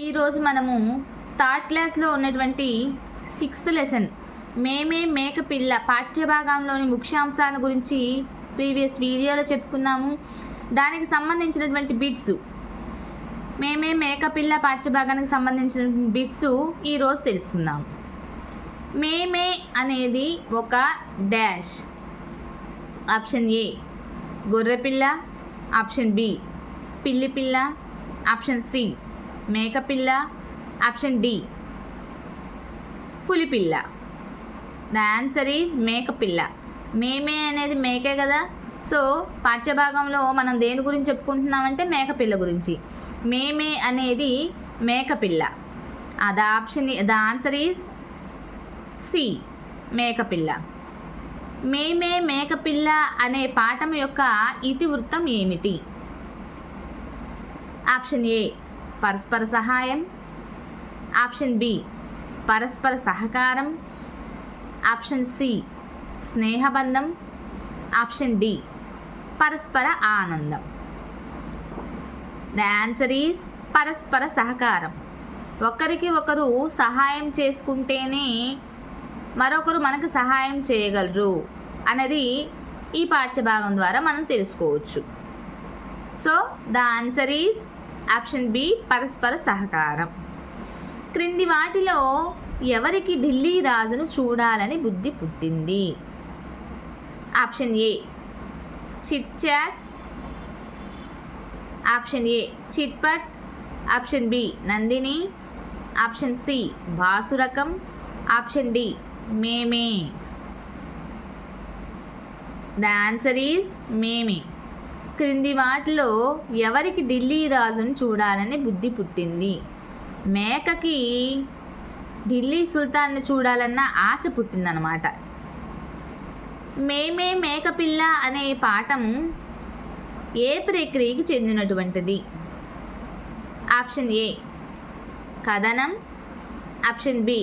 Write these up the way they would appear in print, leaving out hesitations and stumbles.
ఈరోజు మనము థర్డ్ క్లాస్లో ఉన్నటువంటి 6th లెసన్ మేమే మేకపిల్ల పాఠ్యభాగంలోని ముఖ్యాంశాల గురించి ప్రీవియస్ వీడియోలో చెప్పుకున్నాము. దానికి సంబంధించినటువంటి బిట్స్ మేమే మేకపిల్ల పాఠ్యభాగానికి సంబంధించిన బిట్స్ ఈరోజు తెలుసుకుందాం. మేమే అనేది ఒక డాష్. ఆప్షన్ ఏ గొర్రెపిల్ల, ఆప్షన్ బి పిల్లి పిల్ల, ఆప్షన్ సి మేకపిల్ల, ఆప్షన్ డి పులిపిల్ల. ద ఆన్సర్ ఈజ్ మేకపిల్ల. మేమే అనేది మేకే కదా. సో పాఠ్యభాగంలో మనం దేని గురించి చెప్పుకుంటున్నామంటే మేకపిల్ల గురించి. మేమే అనేది మేకపిల్ల. ద ఆన్సర్ ఈజ్ సి మేకపిల్ల. మేమే మేకపిల్ల అనే పాఠం యొక్క ఇతివృత్తం ఏమిటి? ఆప్షన్ ఏ పరస్పర సహాయం, ఆప్షన్ బి పరస్పర సహకారం, ఆప్షన్ సి స్నేహబంధం, ఆప్షన్ డి పరస్పర ఆనందం. ద ఆన్సర్ ఈజ్ పరస్పర సహకారం. ఒకరికి ఒకరు సహాయం చేసుకుంటేనే మరొకరు మనకు సహాయం చేయగలరు అనేది ఈ పాఠ్యభాగం ద్వారా మనం తెలుసుకోవచ్చు. So the answer is option B పరస్పర సహకారం. క్రింది వాటిలో ఎవరికి ఢిల్లీ రాజును చూడాలని బుద్ధి పుట్టింది? ఆప్షన్ ఏ చిట్ చాట్, ఆప్షన్ ఏ చిట్పట్, option B Nandini, option C బాసురకం, ఆప్షన్ డి మేమే. ద ఆన్సర్ ఈజ్ మేమే. క్రింది వాటిలో ఎవరికి ఢిల్లీ రాజును చూడాలని బుద్ధి పుట్టింది? మేకకి ఢిల్లీ సుల్తాన్ని చూడాలన్న ఆశ పుట్టిందనమాట. మేమే మేకపిల్ల అనే పాఠం ఏ ప్రక్రియకి చెందినటువంటిది? ఆప్షన్ ఏ కథనం, ఆప్షన్ బి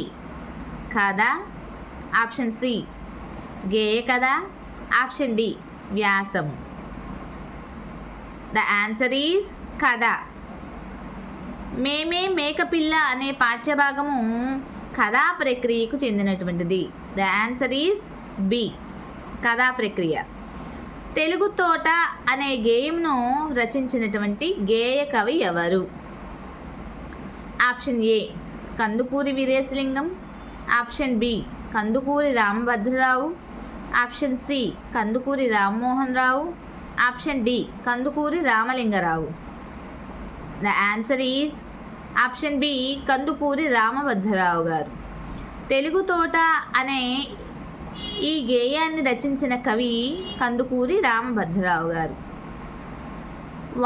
కథ, ఆప్షన్ సి గేయ కథ, ఆప్షన్ డి వ్యాసం. ద ఆన్సర్ ఈజ్ కథ. మేమే మేకపిల్ల అనే పాఠ్యభాగము కథా ప్రక్రియకు చెందినటువంటిది. ద ఆన్సర్ ఈజ్ బి కథా ప్రక్రియ. తెలుగు తోట అనే గేయంను రచించినటువంటి గేయ కవి ఎవరు? Option A Kandukuri Veeresalingam, option B Kandukuri Ramabhadrarao, option C Kandukuri Rammohan Rao, option D Kandukuri Ramalingarao. The answer is option B Kandukuri Ramabhadrarao గారు. తెలుగు తోట అనే ఈ గేయాన్ని రచించిన కవి కందుకూరి రామభద్రరావు గారు.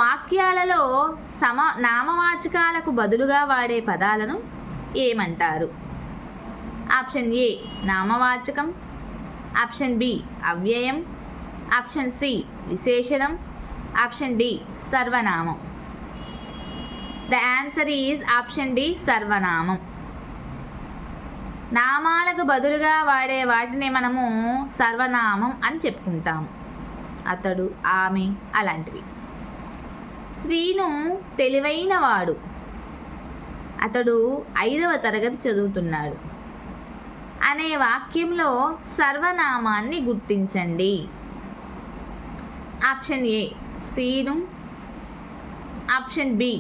వాక్యాలలో నామవాచకాలకు బదులుగా వాడే పదాలను ఏమంటారు? ఆప్షన్ ఏ నామవాచకం, ఆప్షన్ బి అవ్యయం, ఆప్షన్ సి విశేషణం, ఆప్షన్ డి సర్వనామం. The answer is option D సర్వనామం. నామాలకు బదులుగా వాడే వాటిని మనము సర్వనామం అని చెప్పుకుంటాము. అతడు, ఆమె అలాంటివి. శ్రీను తెలివైనవాడు. అతడు 5వ తరగతి చదువుతున్నాడు అనే వాక్యంలో సర్వనామాన్ని గుర్తించండి. Option A Srinu, option B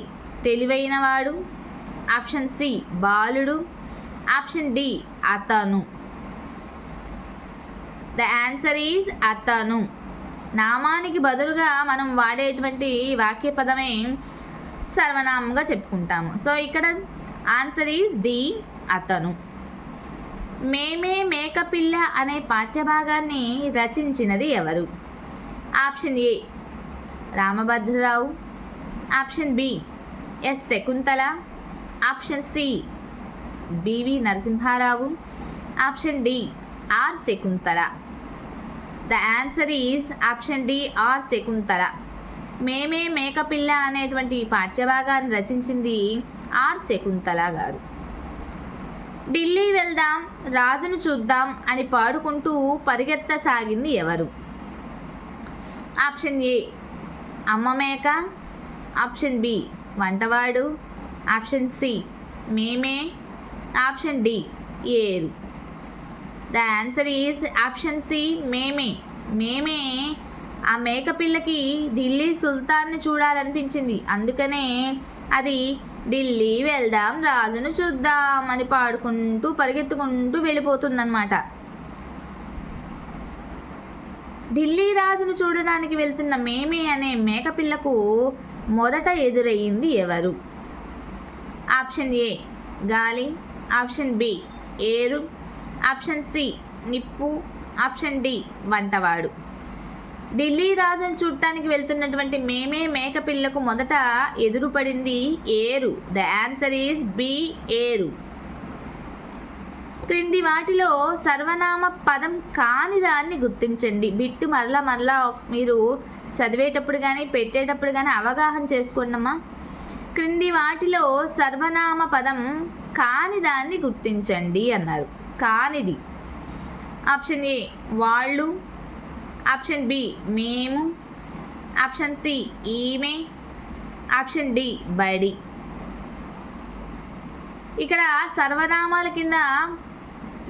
తెలివైనవాడు, ఆప్షన్ సి బాలుడు, ఆప్షన్ డి అతను. ద ఆన్సర్ ఈజ్ అతను. నామానికి బదులుగా మనం వాడేటువంటి వాక్య పదమే సర్వనామంగా చెప్పుకుంటాము. సో ఇక్కడ ఆన్సర్ ఈజ్ డి అతను. మేమే మేకపిల్ల అనే పాఠ్యభాగాన్ని రచించినది ఎవరు? Option A Ramabhadrarao, option B S Shakuntala, option C BV Narasimharao, option D R Shakuntala. The answer is option D R Shakuntala. మేమే మేకపిల్ల అనేటువంటి పాఠ్యభాగాన్ని రచించింది ఆర్ శకుంతల గారు. ఢిల్లీ వెళ్దాం, రాజును చూద్దాం అని పాడుకుంటూ పరిగెత్తసాగింది ఎవరు? ఆప్షన్ ఏ అమ్మ మేక, ఆప్షన్ బి వంటవాడు, ఆప్షన్ సి మేమే, ఆప్షన్ డి ఏరు. The answer is option C మేమే. మేమే ఆ మేకపిల్లకి ఢిల్లీ సుల్తాన్ని చూడాలనిపించింది, అందుకనే అది ఢిల్లీ వెళ్దాం రాజును చూద్దాం అని పాడుకుంటూ పరిగెత్తుకుంటూ వెళ్ళిపోతుందన్నమాట. ఢిల్లీ రాజును చూడడానికి వెళ్తున్న మేమే అనే మేకపిల్లకు మొదట ఎదురయ్యింది ఎవరు? ఆప్షన్ ఏ గాలి, ఆప్షన్ బి ఏరు, ఆప్షన్ సి నిప్పు, ఆప్షన్ డి వంటవాడు. ఢిల్లీ రాజును చూడటానికి వెళ్తున్నటువంటి మేమే మేకపిల్లకు మొదట ఎదురుపడింది ఏరు. ద ఆన్సర్ ఈజ్ బి ఏరు. క్రింది వాటిలో సర్వనామ పదం కాని దాన్ని గుర్తించండి. బిట్టు మరలా మీరు చదివేటప్పుడు కానీ పెట్టేటప్పుడు కానీ అవగాహన చేసుకోండమ్మా. క్రింది వాటిలో సర్వనామ పదం కాని దాన్ని గుర్తించండి అన్నారు. కానిది ఆప్షన్ ఏ వాళ్ళు, ఆప్షన్ బి మేము, ఆప్షన్ సి ఈమె, ఆప్షన్ డి బడి. ఇక్కడ సర్వనామాల కింద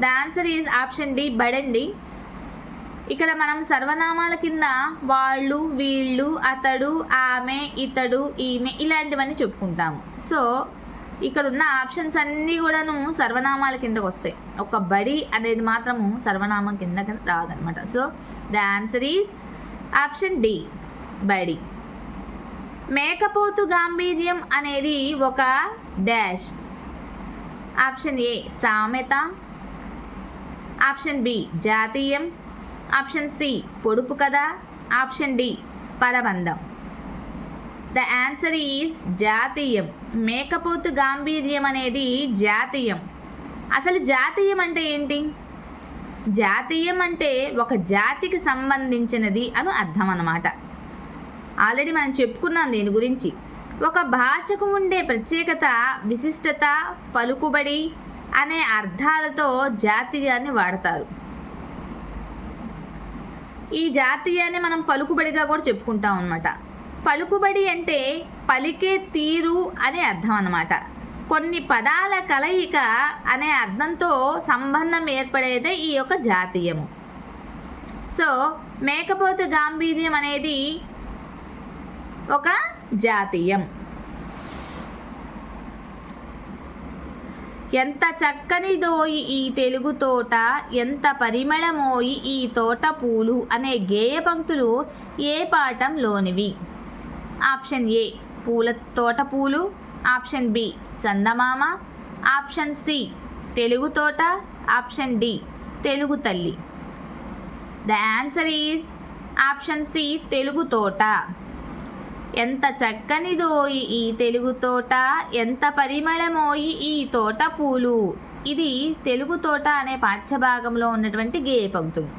the answer is option D బడండి. ఇక్కడ మనం సర్వనామాల కింద వాళ్ళు, వీళ్ళు, అతడు, ఆమె, ఇతడు, ఈమె ఇలాంటివన్నీ చెప్పుకుంటాము. సో ఇక్కడ ఉన్న ఆప్షన్స్ అన్నీ కూడాను సర్వనామాల కిందకు వస్తాయి. ఒక బడి అనేది మాత్రము సర్వనామం కింద రాదనమాట. So the answer is option D బడి. మేకపోతు గాంభీర్యం అనేది ఒక డాష్. ఆప్షన్ ఏ సామెత, ఆప్షన్ బి జాతీయం, ఆప్షన్ సి పొడుపు కథ, ఆప్షన్ డి పదబంధం. ద ఆన్సర్ ఈజ్ జాతీయం. మేకపోతు గాంభీర్యం అనేది జాతీయం. అసలు జాతీయం అంటే ఏంటి? జాతీయం అంటే ఒక జాతికి సంబంధించినది అని అర్థం అన్నమాట. ఆల్రెడీ మనం చెప్పుకున్నాం దీని గురించి. ఒక భాషకు ఉండే ప్రత్యేకత, విశిష్టత, పలుకుబడి అనే అర్థాలతో జాతీయాన్ని వాడతారు. ఈ జాతీయాన్ని మనం పలుకుబడిగా కూడా చెప్పుకుంటాం అన్నమాట. పలుకుబడి అంటే పలికే తీరు అనే అర్థం అన్నమాట. కొన్ని పదాల కలయిక అనే అర్థంతో సంబంధం ఏర్పడేదే ఈ యొక్క జాతీయము. సో మేకపోతు గాంభీర్యం అనేది ఒక జాతీయం. ఎంత చక్కనిదోయి ఈ తెలుగు తోట, ఎంత పరిమళమోయి ఈ తోట పూలు అనే గేయ పంక్తులు ఏ పాఠంలోనివి? ఆప్షన్ ఏ పూల తోట పూలు, ఆప్షన్ బి చందమామ, ఆప్షన్ సి తెలుగు తోట, ఆప్షన్ డి తెలుగు తల్లి. The answer is option C Telugu తోట. ఎంత చక్కనిదోయి ఈ తెలుగు తోట, ఎంత పరిమళమోయి ఈ తోట పూలు. ఇది తెలుగు తోట అనే పాఠ్యభాగంలో ఉన్నటువంటి గేయ పంక్తులు.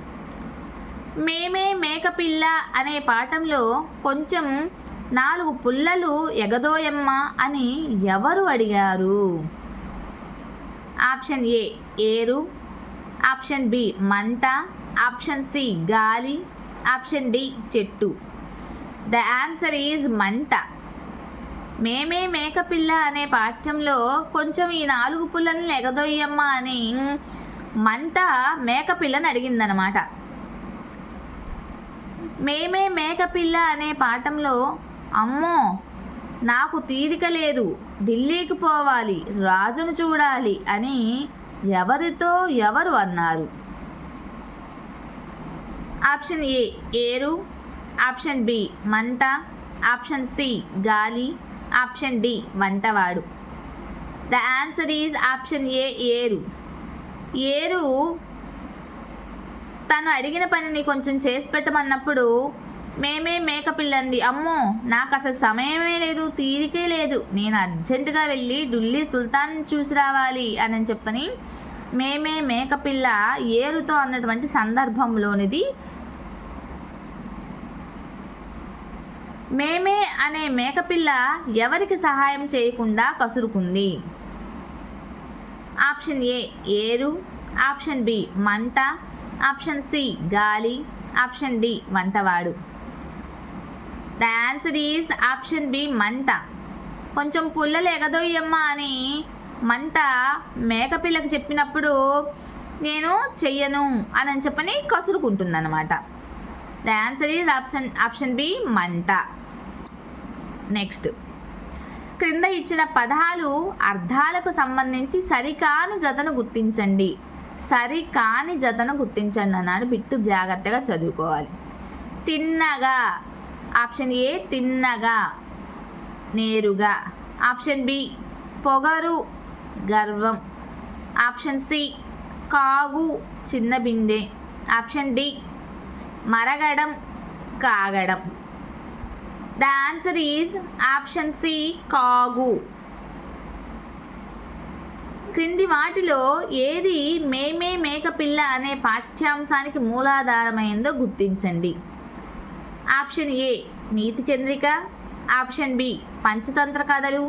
మేమే మేకపిల్ల అనే పాఠంలో కొంచెం 4 పుల్లలు ఎగదోయమ్మ అని ఎవరు అడిగారు? ఆప్షన్ ఏ ఏరు, ఆప్షన్ బి మంట, ఆప్షన్ సి గాలి, ఆప్షన్ డి చెట్టు. ద ఆన్సర్ ఈజ్ మంట. మేమే మేకపిల్ల అనే పాఠ్యంలో కొంచెం ఈ 4 పుల్లలను ఎగదొయ్యమ్మ అని మంట మేకపిల్లని అడిగిందనమాట. మేమే మేకపిల్ల అనే పాఠంలో అమ్మో నాకు తీరిక లేదు, ఢిల్లీకి పోవాలి, రాజును చూడాలి అని ఎవరితో ఎవరు అన్నారు? ఆప్షన్ ఏ ఏరు, ఆప్షన్ బి మంట, ఆప్షన్ సి గాలి, ఆప్షన్ డి వంటవాడు. The answer is option A ఏరు. ఏరు తను అడిగిన పనిని కొంచెం చేసి పెట్టమన్నప్పుడు మేమే మేకపిల్లంది, అమ్మో నాకు అసలు సమయమే లేదు, తీరికే లేదు, నేను అర్జెంటుగా వెళ్ళి ఢిల్లీ సుల్తాన్ చూసి రావాలి అని చెప్పని మేమే మేకపిల్ల ఏరుతో అన్నటువంటి సందర్భంలోనిది. మేమే అనే మేకపిల్ల ఎవరికి సహాయం చేయకుండా కసురుకుంది? ఆప్షన్ ఏ ఏరు, ఆప్షన్ బి మంట, ఆప్షన్ సి గాలి, ఆప్షన్ డి వంటవాడు. The answer is option B మంట. కొంచెం పుల్లలు ఎగదొయ్యమ్మా అని మంట మేకపిల్లకి చెప్పినప్పుడు నేను చెయ్యను అని చెప్పని కసురుకుంటుంది అనమాట. The answer is option B మంట. నెక్స్ట్, క్రింద ఇచ్చిన పదాలు అర్థాలకు సంబంధించి సరికాని జతను గుర్తించండి. సరికాని జతను గుర్తించండి అన్నాడు. బిట్టు జాగ్రత్తగా చదువుకోవాలి. తిన్నగా, ఆప్షన్ ఏ తిన్నగా నేరుగా. ఆప్షన్ బి పొగరు గర్వం. ఆప్షన్ సి కాగు చిన్న బిందె. ఆప్షన్ డి మరగడం కాగడం. The answer is option C కాగు. క్రింది వాటిలో ఏది మేమే మేకపిల్ల అనే పాఠ్యాంశానికి మూలాధారమైందో గుర్తించండి. ఆప్షన్ ఏ నీతి చంద్రిక. ఆప్షన్ బి పంచతంత్ర కథలు.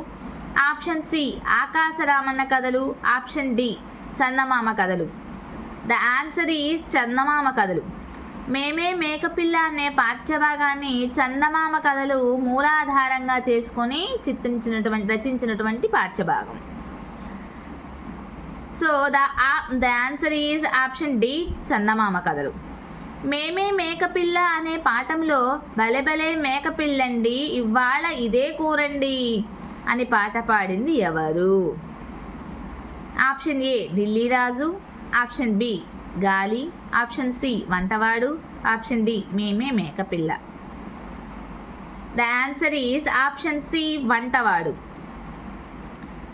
ఆప్షన్ సి ఆకాశరామన్న కథలు. ఆప్షన్ డి చందమామ కథలు. ద ఆన్సర్ ఈజ్ చందమామ కథలు. మేమే మేకపిల్ల అనే పాఠ్యభాగాన్ని చందమామ కథలు మూలాధారంగా చేసుకొని రచించినటువంటి పాఠ్యభాగం. So the answer is option D Chandamama కథలు. మేమే మేకపిల్ల అనే పాఠంలో భలే మేకపిల్లండి ఇవాళ ఇదే కూరండి అని పాట పాడింది ఎవరు? ఆప్షన్ ఏ ఢిల్లీ రాజు. ఆప్షన్ బి గాలి. ఆప్షన్ సి వంటవాడు. ఆప్షన్ డి మేమే మేకపిల్ల. The answer is option C వంటవాడు.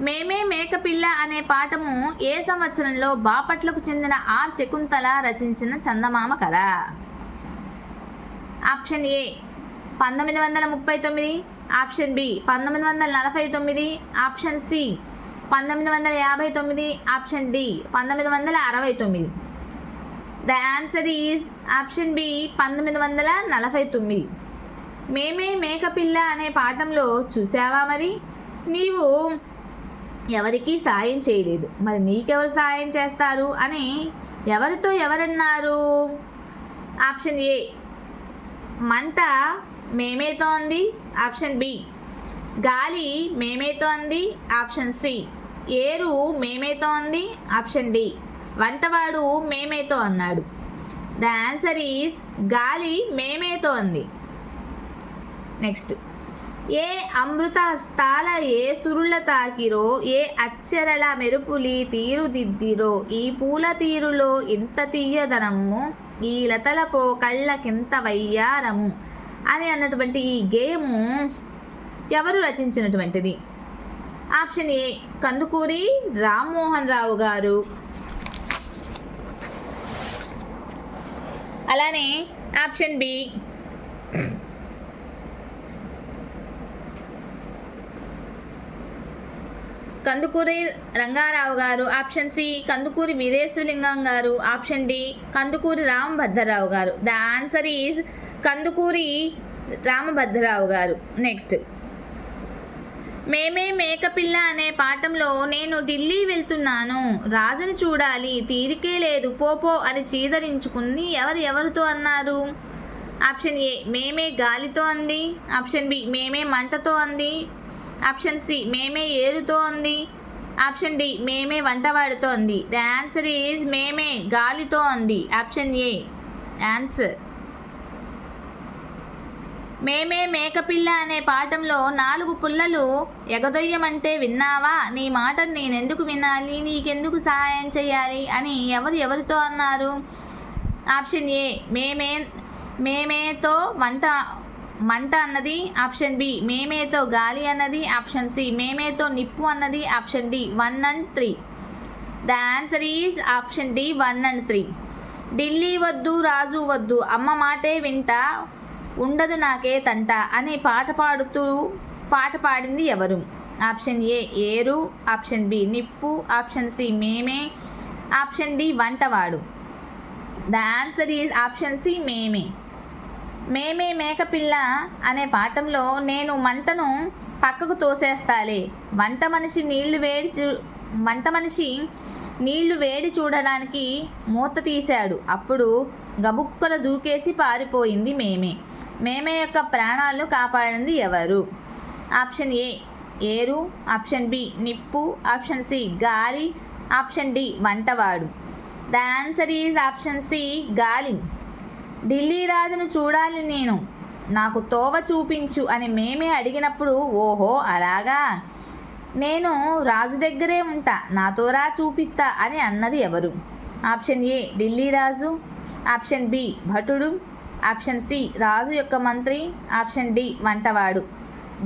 మేమే మేకపిల్ల అనే పాఠము ఏ సంవత్సరంలో బాపట్లకు చెందిన ఆర్ శకుంతల రచించిన చందమామ కథ? Option A 1939. Option B 1949. Option C 1959. Option D 1969. The answer is option B 1949. మేమే మేకపిల్ల అనే పాఠంలో చూసావా మరి? నీవు ఎవరికీ సాయం చేయలేదు, మరి నీకెవరు సాయం చేస్తారు అని ఎవరితో ఎవరన్నారు? ఆప్షన్ ఏ మంట మేమేతో అంది. ఆప్షన్ బి గాలి మేమేతో అంది. ఆప్షన్ సి ఏరు మేమేతో అంది. ఆప్షన్ డి వంటవాడు మేమేతో అన్నాడు. ద ఆన్సర్ ఈజ్ గాలి మేమేతో అంది. నెక్స్ట్, ఏ అమృత హస్తాల ఏ సురుల తాకిరో ఏ అచ్చరల మెరుపులి తీరుదిద్దిరో ఈ పూల తీరులో ఇంత తీయదనము ఈ లతల పో కళ్ళకింత వయ్యారము అని అన్నటువంటి ఈ గేయము ఎవరు రచించినటువంటిది? ఆప్షన్ ఏ కందుకూరి రామ్మోహన్ రావు గారు. అలానే ఆప్షన్ బి కందుకూరి రంగారావు గారు. ఆప్షన్ సి కందుకూరి వీరేశలింగం గారు. ఆప్షన్ డి కందుకూరి రామభద్రరావు గారు. The answer is Kandukuri Ramabhadrarao గారు. నెక్స్ట్, మేమే మేకపిల్ల అనే పాఠంలో నేను ఢిల్లీ వెళ్తున్నాను, రాజును చూడాలి, తీరికే లేదు పోపో అని చీదరించుకుని ఎవరితో అన్నారు? ఆప్షన్ ఏ మేమే గాలితో అంది. ఆప్షన్ బి మేమే మంటతో అంది. ఆప్షన్ సి మేమే ఏరుతో అంది. ఆప్షన్ డి మేమే వంటవాడితో అంది. ద ఆన్సర్ ఈజ్ మేమే గాలితో అంది. Option A answer. మేమే మేకపిల్ల అనే పాఠంలో 4 పుల్లలు ఎగదొయ్యమంటే విన్నావా, నీ మాట నేనెందుకు వినాలి, నీకెందుకు సహాయం చేయాలి అని ఎవరితో అన్నారు? ఆప్షన్ ఏ మేమేతో మంట అన్నది. ఆప్షన్ బి మేమేతో గాలి అన్నది. ఆప్షన్ సి మేమేతో నిప్పు అన్నది. Option D 1 and 3. The answer is option D 1 and 3. Delhi వద్దు రాజు వద్దు అమ్మ మాటే వింటా ఉండదు నాకే తంట అని పాట పాడింది ఎవరు? ఆప్షన్ ఏ ఏరు. ఆప్షన్ బి నిప్పు. ఆప్షన్ సి మేమే. ఆప్షన్ డి వంటవాడు. The answer is option C మేమే. మేమే మేకపిల్ల అనే పాఠంలో నేను మంటను పక్కకు తోసేస్తాలే, వంట మనిషి నీళ్లు వేడి చూడడానికి మూత తీశాడు, అప్పుడు గబుక్కన దూకేసి పారిపోయింది మేమే. మేమే యొక్క ప్రాణాలను కాపాడింది ఎవరు? ఆప్షన్ ఏ ఏరు, ఆప్షన్ బి నిప్పు, ఆప్షన్ సి గాలి, ఆప్షన్ డి వంటవాడు. The answer is option C గాలి. ఢిల్లీ రాజును చూడాలి నేను, నాకు తోవ చూపించు అని మేమే అడిగినప్పుడు ఓహో అలాగా, నేను రాజు దగ్గరే ఉంటా, నాతోరా చూపిస్తా అని అన్నది ఎవరు? ఆప్షన్ ఏ ఢిల్లీ రాజు, ఆప్షన్ బి భటుడు, ఆప్షన్ సి రాజు యొక్క మంత్రి, ఆప్షన్ డి వంటవాడు.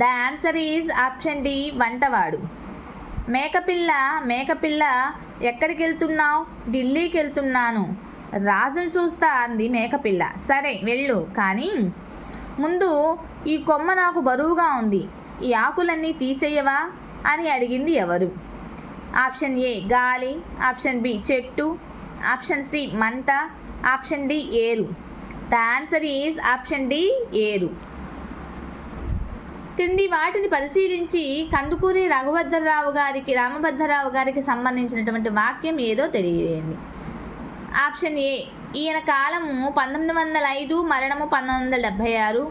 The answer is option D వంటవాడు. మేకపిల్ల మేకపిల్ల ఎక్కడికి వెళ్తున్నావు? ఢిల్లీకి వెళ్తున్నాను, రాజును చూస్తా అంది మేకపిల్ల. సరే వెళ్ళు, కానీ ముందు ఈ కొమ్మ నాకు బరువుగా ఉంది, ఈ ఆకులన్నీ తీసేయవా అని అడిగింది ఎవరు? ఆప్షన్ ఏ గాలి, ఆప్షన్ బి చెట్టు, ఆప్షన్ సి మంట, ఆప్షన్ డి ఏరు. The answer is option D ఏరు. క్రింది వాటిని పరిశీలించి కందుకూరి రామభద్రరావు గారికి సంబంధించినటువంటి వాక్యం ఏదో తెలియజేయండి. ఆప్షన్ ఏ ఈయన కాలము 1905, మరణము 1976.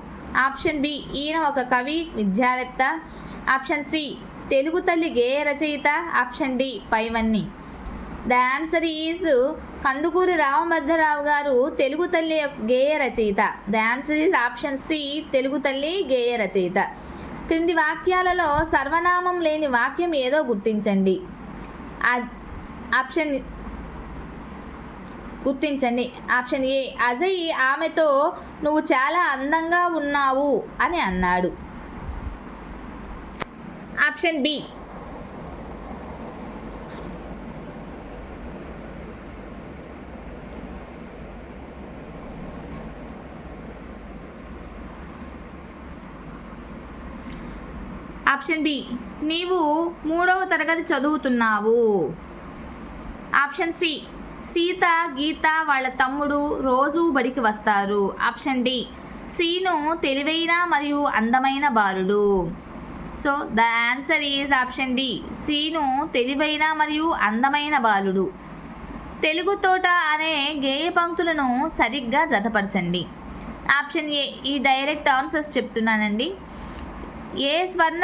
ఆప్షన్ బి ఈయన ఒక కవి విద్యావేత్త. ఆప్షన్ సి తెలుగు తల్లి గేయ రచయిత. ఆప్షన్ డి పైవన్నీ. The answer is Kandukuri Ramabhadrarao గారు తెలుగు తల్లి గేయ రచయిత. The answer is option C Telugu తల్లి గేయ రచయిత. క్రింది వాక్యాలలో సర్వనామం లేని వాక్యం ఏదో గుర్తించండి. ఆప్షన్ ఏ అజయ్ ఆమెతో నువ్వు చాలా అందంగా ఉన్నావు అని అన్నాడు. ఆప్షన్ బి నీవు 3వ తరగతి చదువుతున్నావు. ఆప్షన్ సి సీత గీత వాళ్ళ తమ్ముడు రోజు బడికి వస్తారు. ఆప్షన్ డి సీను తెలివైన మరియు అందమైన బాలుడు. So the answer is option D Seenu తెలివైన మరియు అందమైన బాలుడు. తెలుగు తోట అనే గేయ పంక్తులను సరిగ్గా జతపరచండి. ఆప్షన్ ఏ ఈ డైరెక్ట్ ఆన్సర్స్ చెప్తున్నానండి. ఏ స్వర్ణ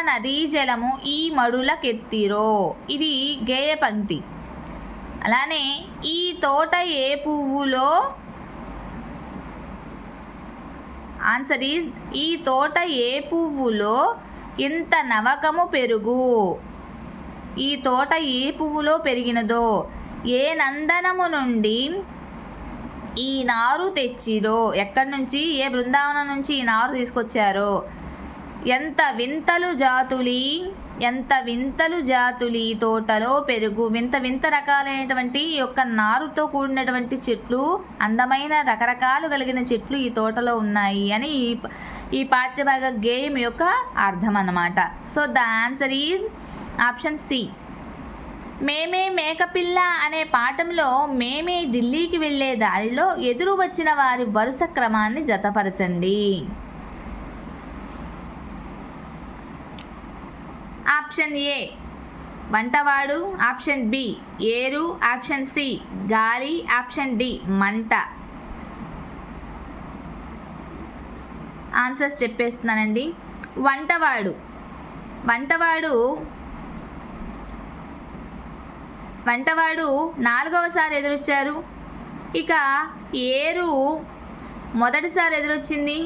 నదీ జలము ఈ మడులకెత్తిరో, ఇది గేయ పంక్తి. అలానే ఈ తోట ఏ పువ్వులో, ఆన్సర్ ఈజ్ ఈ తోట ఏ పువ్వులో ఇంత నవకము పెరుగు, ఈ తోట ఏ పువ్వులో పెరిగినదో, ఏ నందనము నుండి ఈ నారు తెచ్చిరో, ఎక్కడి నుంచి ఏ బృందావనం నుంచి ఈ నారు తీసుకొచ్చారో, ఎంత వింతలు జాతులి తోటలో పెరుగు, వింత రకాలైనటువంటి యొక్క నారుతో కూడినటువంటి చెట్లు, అందమైన రకరకాలు కలిగిన చెట్లు ఈ తోటలో ఉన్నాయి అని ఈ పాఠ్యభాగ గేయం యొక్క అర్థం అన్నమాట. So the answer is option C. మేమే మేకపిల్ల అనే పాఠంలో మేమే ఢిల్లీకి వెళ్ళే దారిలో ఎదురు వచ్చిన వారి వరుస క్రమాన్ని జతపరచండి. ఆప్షన్ ఏ వంటవాడు, ఆప్షన్ బి ఏరు, ఆప్షన్ సి గాలి, ఆప్షన్ డి మంట. ఆన్సర్స్ చెప్పేస్తున్నానండి. వంటవాడు 4వసారి ఎదురొచ్చారు. ఇక ఏరు మొదటిసారి ఎదురొచ్చింది.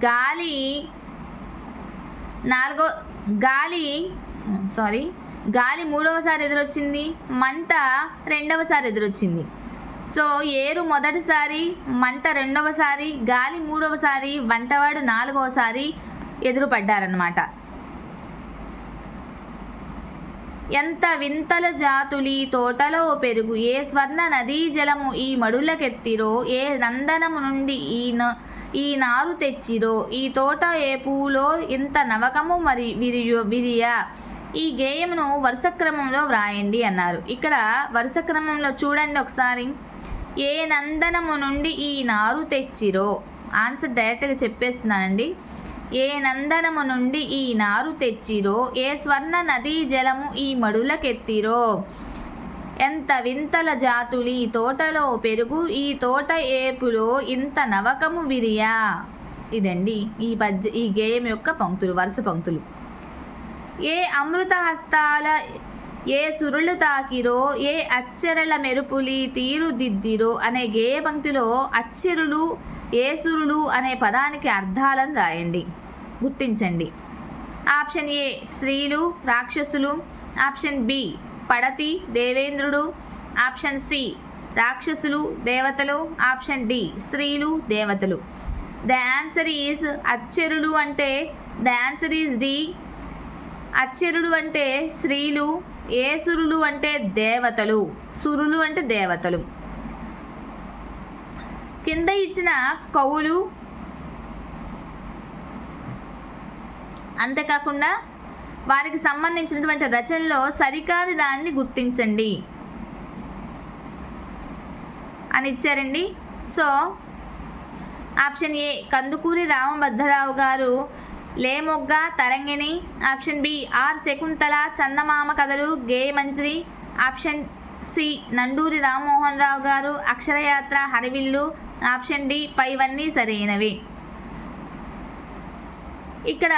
గాలి 3వసారి ఎదురొచ్చింది. మంట 2వసారి ఎదురొచ్చింది. సో ఏరు మొదటిసారి, మంట 2వసారి, గాలి 3వసారి, వంటవాడు 4వసారి ఎదురుపడ్డారన్నమాట. ఎంత వింతల జాతులి తోటలో పెరుగు, ఏ స్వర్ణ నదీ జలము ఈ మడులకెత్తిరో, ఏ నందనము నుండి ఈ నారు తెచ్చిరో, ఈ తోట ఏ పువ్వులో ఇంత నవకము మరి విరియా. ఈ గేయమును వరుస క్రమంలో వ్రాయండి అన్నారు. ఇక్కడ వరుస క్రమంలో చూడండి ఒకసారి. ఏ నందనము నుండి ఈ నారు తెచ్చిరో, ఆన్సర్ డైరెక్ట్గా చెప్పేస్తున్నానండి. ఏ నందనము నుండి ఈ నారు తెచ్చిరో, ఏ స్వర్ణ నదీ జలము ఈ మడులకెత్తిరో, ఎంత వింతల జాతులి తోటలో పెరుగు, ఈ తోట ఏపులో ఇంత నవకము విరియా. ఇదండి ఈ గేయం యొక్క పంక్తులు, వరుస పంక్తులు. ఏ అమృత హస్తాల ఏ సురులు తాకిరో ఏ అచ్చరల మెరుపులి తీరుదిద్దిరో అనే గేయ పంక్తిలో అచ్చరులు ఏ సురులు అనే పదానికి అర్థాలను రాయండి, గుర్తించండి. ఆప్షన్ ఏ స్త్రీలు రాక్షసులు, ఆప్షన్ బి పడతి దేవేంద్రుడు, ఆప్షన్ సి రాక్షసులు దేవతలు, ఆప్షన్ డి స్త్రీలు దేవతలు. ద ఆన్సర్ ఈజ్ అచ్చరులు అంటే ద ఆన్సర్ ఈజ్ డి. అచ్చరులు అంటే స్త్రీలు, ఏ సురులు అంటే దేవతలు, సురులు అంటే దేవతలు. కింద ఇచ్చిన కవులు అంతేకాకుండా వారికి సంబంధించినటువంటి రచనలో సరికాని దాన్ని గుర్తించండి అని ఇచ్చారండి. So option A Kandukuri Ramabhadrarao గారు లేమొగ్గ తరంగిణి, option B are Shakuntala Chandamama కథలు గేయమంజరి, ఆప్షన్ సి నండూరి రామ్మోహన్ రావు గారు అక్షరయాత్ర హరివిల్లు, ఆప్షన్ డి పైవన్నీ సరైనవి. ఇక్కడ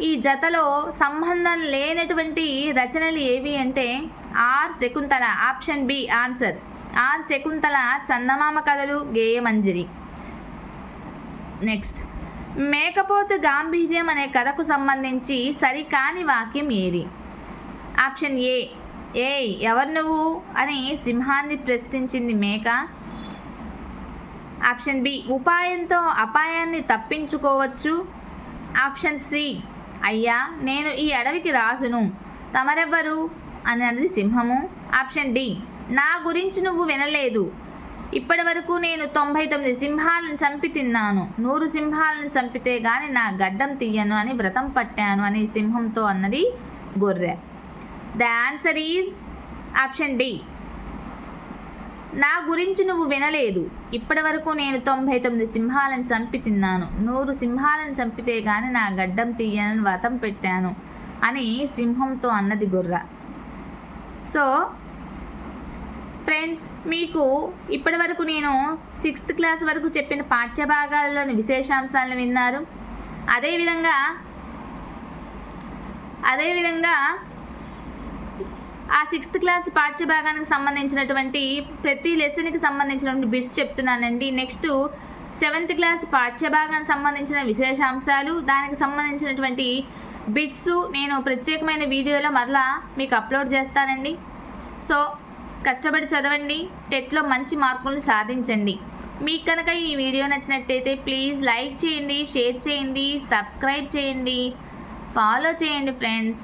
ఈ జతలో సంబంధం లేనటువంటి రచనలు ఏవి అంటే are Shakuntala, option B answer are Shakuntala Chandamama కథలు గేయమంజరి. నెక్స్ట్, మేకపోతు గాంభీర్యం అనే కథకు సంబంధించి సరికాని వాక్యం ఏది? ఆప్షన్ ఏ ఏయ్ ఎవరు నువ్వు అని సింహాన్ని ప్రశ్నించింది మేక, ఆప్షన్ బి ఉపాయంతో అపాయాన్ని తప్పించుకోవచ్చు, ఆప్షన్ సి అయ్యా నేను ఈ అడవికి రాజును తమరెవ్వరు అన్నది సింహము, ఆప్షన్ డి నా గురించి నువ్వు వినలేదు, ఇప్పటి వరకు నేను 99 సింహాలను చంపి తిన్నాను, 100 సింహాలను చంపితే గాని నా గడ్డం తీయను అని వ్రతం పట్టాను అని సింహంతో అన్నది గొర్రె. The answer is option D. నా గురించి నువ్వు వినలేదు, ఇప్పటి వరకు నేను 99 సింహాలను చంపి తిన్నాను, 100 సింహాలను చంపితే గాని నా గడ్డం తీయనని వ్రతం పెట్టాను అని సింహంతో అన్నది గొర్రె. సో ఫ్రెండ్స్, మీకు ఇప్పటి వరకు నేను 6th క్లాస్ వరకు చెప్పిన పాఠ్యభాగాల్లోని విశేషాంశాలను విన్నారు. అదేవిధంగా ఆ 6th క్లాస్ పాఠ్యభాగానికి సంబంధించినటువంటి ప్రతి లెసన్కి సంబంధించినటువంటి బిట్స్ చెప్తున్నానండి. నెక్స్ట్ 7th క్లాస్ పాఠ్యభాగానికి సంబంధించిన విశేషాంశాలు, దానికి సంబంధించినటువంటి బిట్స్ నేను ప్రత్యేకమైన వీడియోలో మరలా మీకు అప్లోడ్ చేస్తానండి. సో కష్టపడి చదవండి, టెట్లో మంచి మార్కులను సాధించండి. మీకు కనుక ఈ వీడియో నచ్చినట్టయితే ప్లీజ్ లైక్ చేయండి, షేర్ చేయండి, సబ్స్క్రైబ్ చేయండి, ఫాలో చేయండి ఫ్రెండ్స్.